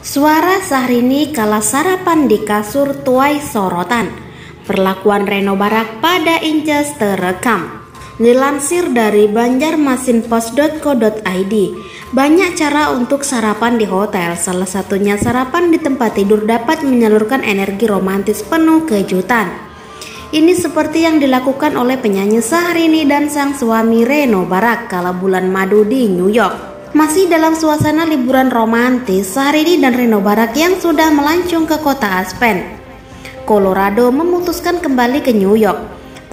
Suara Syahrini kala sarapan di kasur tuai sorotan. Perlakuan Reno Barak pada Inces terekam. Dilansir dari banjarmasinpost.co.id, banyak cara untuk sarapan di hotel. Salah satunya sarapan di tempat tidur dapat menyalurkan energi romantis penuh kejutan. Ini seperti yang dilakukan oleh penyanyi Syahrini dan sang suami Reno Barak kala bulan madu di New York. Masih dalam suasana liburan romantis, Syahrini dan Reno Barak yang sudah melancong ke kota Aspen, Colorado memutuskan kembali ke New York,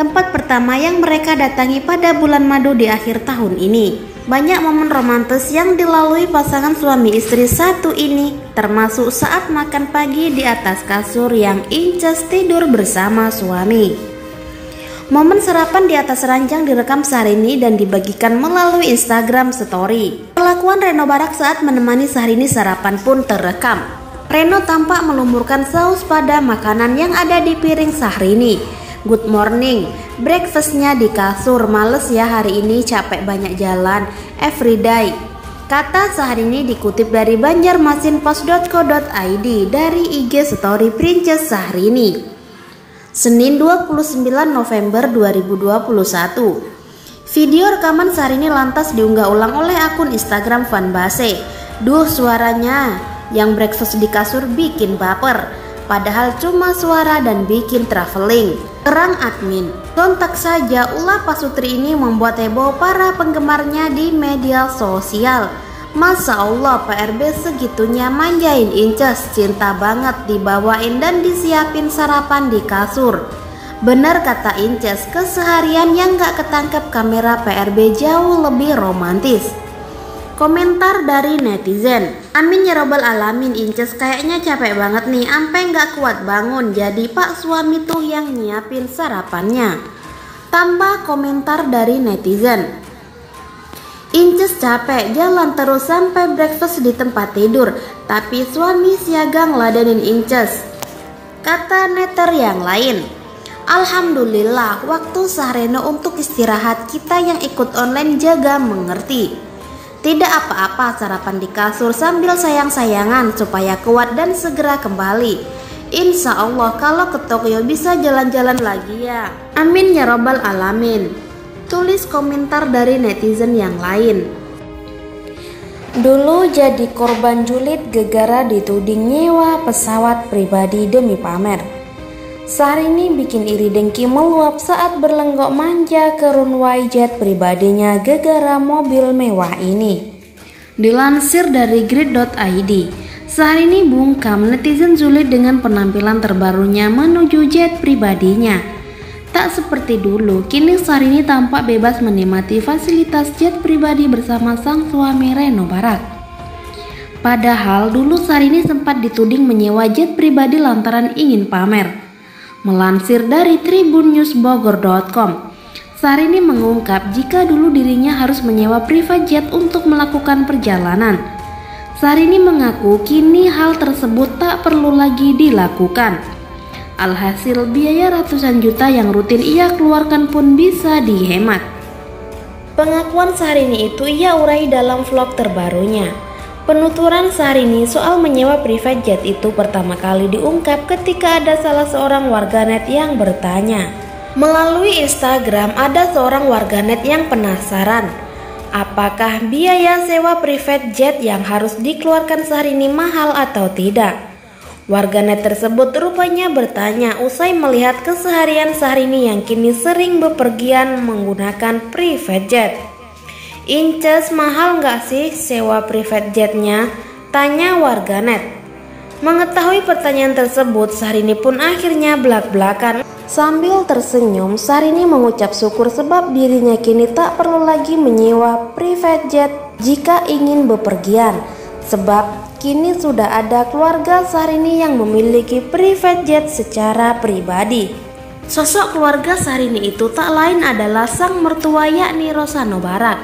tempat pertama yang mereka datangi pada bulan madu di akhir tahun ini. Banyak momen romantis yang dilalui pasangan suami istri satu ini, termasuk saat makan pagi di atas kasur yang Inces tidur bersama suami. Momen sarapan di atas ranjang direkam Syahrini dan dibagikan melalui Instagram Story. Perlakuan Reno Barak saat menemani Syahrini sarapan pun terekam. Reno tampak melumurkan saus pada makanan yang ada di piring Syahrini. Good morning, breakfastnya di kasur, males ya hari ini, capek banyak jalan, everyday, kata Syahrini dikutip dari banjarmasinpost.co.id dari IG Story Princess Syahrini. Senin 29 November 2021. Video rekaman Syahrini lantas diunggah ulang oleh akun Instagram Fanbase. Duh, suaranya yang breakfast di kasur bikin baper, padahal cuma suara dan bikin traveling, terang admin. Sontak saja ulah pasutri ini membuat heboh para penggemarnya di media sosial. Masya Allah, PRB segitunya manjain Inces, cinta banget dibawain dan disiapin sarapan di kasur. Bener kata Inces, keseharian yang gak ketangkep kamera PRB jauh lebih romantis. Komentar dari netizen, amin ya robbal alamin, Inces kayaknya capek banget nih, ampe gak kuat bangun, jadi pak suami tuh yang nyiapin sarapannya. Tambah komentar dari netizen, Inces capek jalan terus sampai breakfast di tempat tidur, tapi suami siaga ngeladenin Inces, kata netter yang lain. Alhamdulillah, waktu Syahrini untuk istirahat, kita yang ikut online jaga mengerti. Tidak apa-apa sarapan di kasur sambil sayang-sayangan supaya kuat dan segera kembali. Insya Allah kalau ke Tokyo bisa jalan-jalan lagi ya. Amin ya robbal alamin. Tulis komentar dari netizen yang lain. Dulu jadi korban julid gegara dituding nyewa pesawat pribadi demi pamer. Syahrini bikin iri dengki meluap saat berlenggok manja ke runway jet pribadinya gegara mobil mewah ini. Dilansir dari grid.id, Syahrini bungkam netizen julid dengan penampilan terbarunya menuju jet pribadinya. Tak seperti dulu, kini Syahrini tampak bebas menikmati fasilitas jet pribadi bersama sang suami Reno Barak. Padahal dulu Syahrini sempat dituding menyewa jet pribadi lantaran ingin pamer. Melansir dari tribunnewsbogor.com, Syahrini mengungkap jika dulu dirinya harus menyewa private jet untuk melakukan perjalanan. Syahrini mengaku kini hal tersebut tak perlu lagi dilakukan. Alhasil biaya ratusan juta yang rutin ia keluarkan pun bisa dihemat. Pengakuan Syahrini itu ia urai dalam vlog terbarunya. Penuturan Syahrini soal menyewa private jet itu pertama kali diungkap ketika ada salah seorang warganet yang bertanya. Melalui Instagram ada seorang warganet yang penasaran, apakah biaya sewa private jet yang harus dikeluarkan Syahrini mahal atau tidak. Warganet tersebut rupanya bertanya usai melihat keseharian Syahrini yang kini sering bepergian menggunakan private jet. Inces mahal nggak sih sewa private jetnya? Tanya warganet. Mengetahui pertanyaan tersebut, Syahrini pun akhirnya belak-belakan. Sambil tersenyum, Syahrini mengucap syukur sebab dirinya kini tak perlu lagi menyewa private jet jika ingin bepergian. Sebab kini sudah ada keluarga Syahrini yang memiliki private jet secara pribadi. Sosok keluarga Syahrini itu tak lain adalah sang mertua yakni Rosano Barak.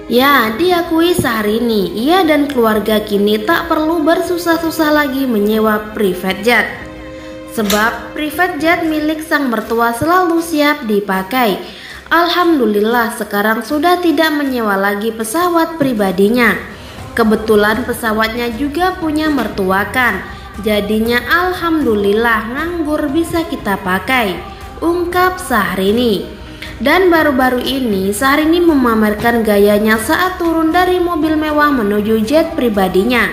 Ya, diakui Syahrini, ia dan keluarga kini tak perlu bersusah-susah lagi menyewa private jet. Sebab private jet milik sang mertua selalu siap dipakai. Alhamdulillah sekarang sudah tidak menyewa lagi pesawat pribadinya. Kebetulan pesawatnya juga punya mertuakan, jadinya alhamdulillah nganggur bisa kita pakai, ungkap Syahrini. Dan baru-baru ini Syahrini memamerkan gayanya saat turun dari mobil mewah menuju jet pribadinya.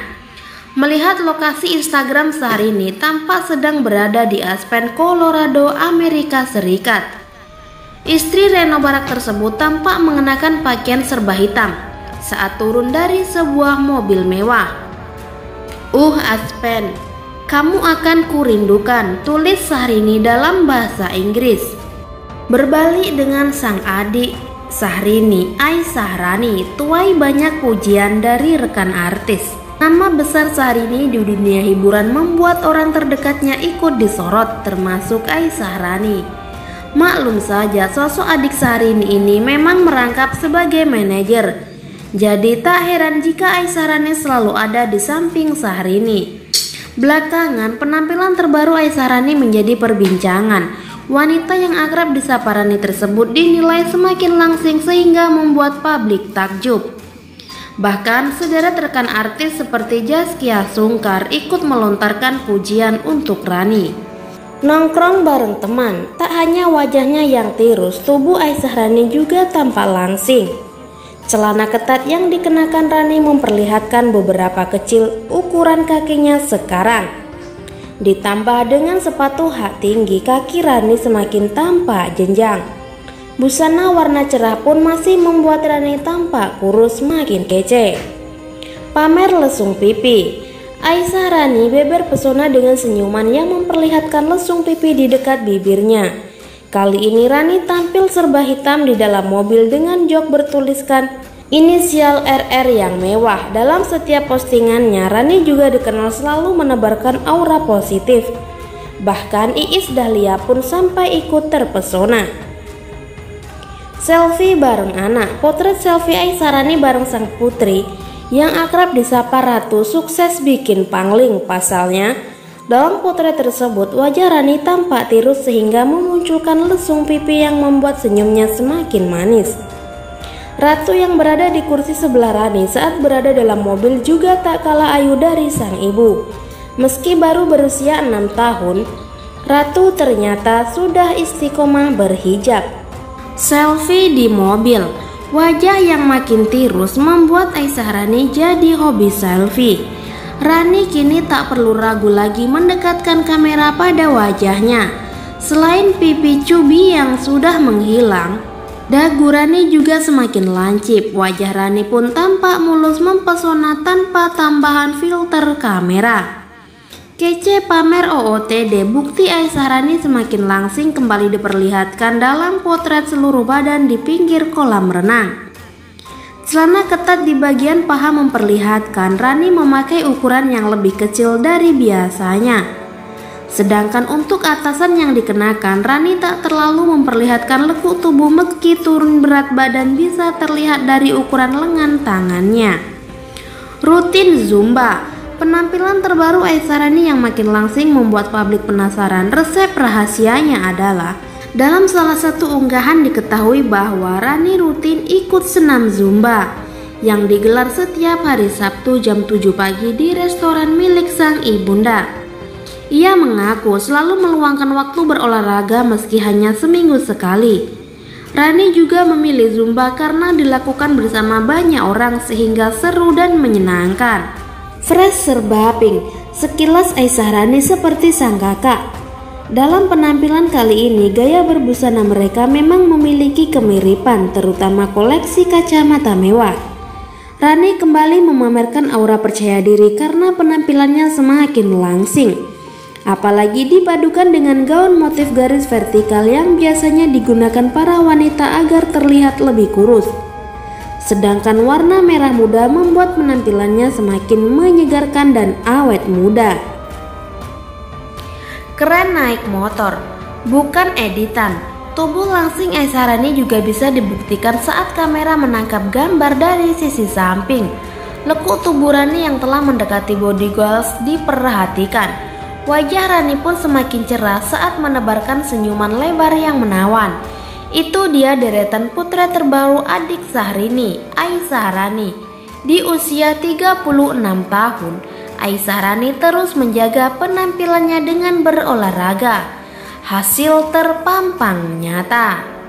Melihat lokasi Instagram Syahrini tampak sedang berada di Aspen, Colorado, Amerika Serikat. Istri Reno Barak tersebut tampak mengenakan pakaian serba hitam saat turun dari sebuah mobil mewah. Aspen, kamu akan kurindukan, tulis Syahrini dalam bahasa Inggris. Berbalik dengan sang adik Syahrini, Aisyah-Rani, tuai banyak pujian dari rekan artis. Nama besar Syahrini di dunia hiburan membuat orang terdekatnya ikut disorot, termasuk Aisyah-Rani. Maklum saja, sosok adik Syahrini ini memang merangkap sebagai manajer. Jadi tak heran jika Aisyah-Rani selalu ada di samping Syahrini. Belakangan, penampilan terbaru Aisyah-Rani menjadi perbincangan. Wanita yang akrab disapa Rani tersebut dinilai semakin langsing sehingga membuat publik takjub. Bahkan sederet rekan artis seperti Zaskia Sungkar ikut melontarkan pujian untuk Rani. Nongkrong bareng teman, tak hanya wajahnya yang tirus, tubuh Aisyah-Rani juga tampak langsing. Celana ketat yang dikenakan Rani memperlihatkan beberapa kecil ukuran kakinya sekarang. Ditambah dengan sepatu hak tinggi, kaki Rani semakin tampak jenjang. Busana warna cerah pun masih membuat Rani tampak kurus makin kece. Pamer lesung pipi. Aisyah-Rani beber pesona dengan senyuman yang memperlihatkan lesung pipi di dekat bibirnya. Kali ini Rani tampil serba hitam di dalam mobil dengan jok bertuliskan inisial RR yang mewah. Dalam setiap postingannya, Rani juga dikenal selalu menebarkan aura positif. Bahkan Iis Dahlia pun sampai ikut terpesona. Selfie bareng anak. Potret selfie Aisyah-Rani bareng sang putri yang akrab disapa Ratu sukses bikin pangling. Pasalnya, dalam potret tersebut wajah Rani tampak tirus sehingga memunculkan lesung pipi yang membuat senyumnya semakin manis. Ratu yang berada di kursi sebelah Rani saat berada dalam mobil juga tak kalah ayu dari sang ibu. Meski baru berusia 6 tahun, Ratu ternyata sudah istiqomah berhijab. Selfie di mobil. Wajah yang makin tirus membuat Aisyah-Rani jadi hobi selfie. Rani kini tak perlu ragu lagi mendekatkan kamera pada wajahnya. Selain pipi cubi yang sudah menghilang, dagu Rani juga semakin lancip. Wajah Rani pun tampak mulus mempesona tanpa tambahan filter kamera. Kece pamer OOTD, bukti Aisyah-Rani semakin langsing kembali diperlihatkan dalam potret seluruh badan di pinggir kolam renang. Celana ketat di bagian paha memperlihatkan Rani memakai ukuran yang lebih kecil dari biasanya. Sedangkan untuk atasan yang dikenakan, Rani tak terlalu memperlihatkan lekuk tubuh meski turun berat badan bisa terlihat dari ukuran lengan tangannya. Rutin Zumba. Penampilan terbaru Aisyah-Rani yang makin langsing membuat publik penasaran. Resep rahasianya adalah dalam salah satu unggahan diketahui bahwa Rani rutin ikut senam Zumba yang digelar setiap hari Sabtu jam 7 pagi di restoran milik sang ibunda. Ia mengaku selalu meluangkan waktu berolahraga meski hanya seminggu sekali. Rani juga memilih Zumba karena dilakukan bersama banyak orang sehingga seru dan menyenangkan. Fresh serba pink, sekilas Aisyah-Rani seperti sang kakak. Dalam penampilan kali ini, gaya berbusana mereka memang memiliki kemiripan, terutama koleksi kacamata mewah. Rani kembali memamerkan aura percaya diri karena penampilannya semakin langsing. Apalagi dipadukan dengan gaun motif garis vertikal yang biasanya digunakan para wanita agar terlihat lebih kurus. Sedangkan warna merah muda membuat penampilannya semakin menyegarkan dan awet muda. Keren naik motor, bukan editan. Tubuh langsing Aisyah-Rani juga bisa dibuktikan saat kamera menangkap gambar dari sisi samping. Lekuk tubuh Rani yang telah mendekati body goals diperhatikan. Wajah Rani pun semakin cerah saat menebarkan senyuman lebar yang menawan. Itu dia deretan putra terbaru adik Syahrini, Aisyah-Rani. Di usia 36 tahun, Aisyah Rani terus menjaga penampilannya dengan berolahraga. Hasil terpampang nyata.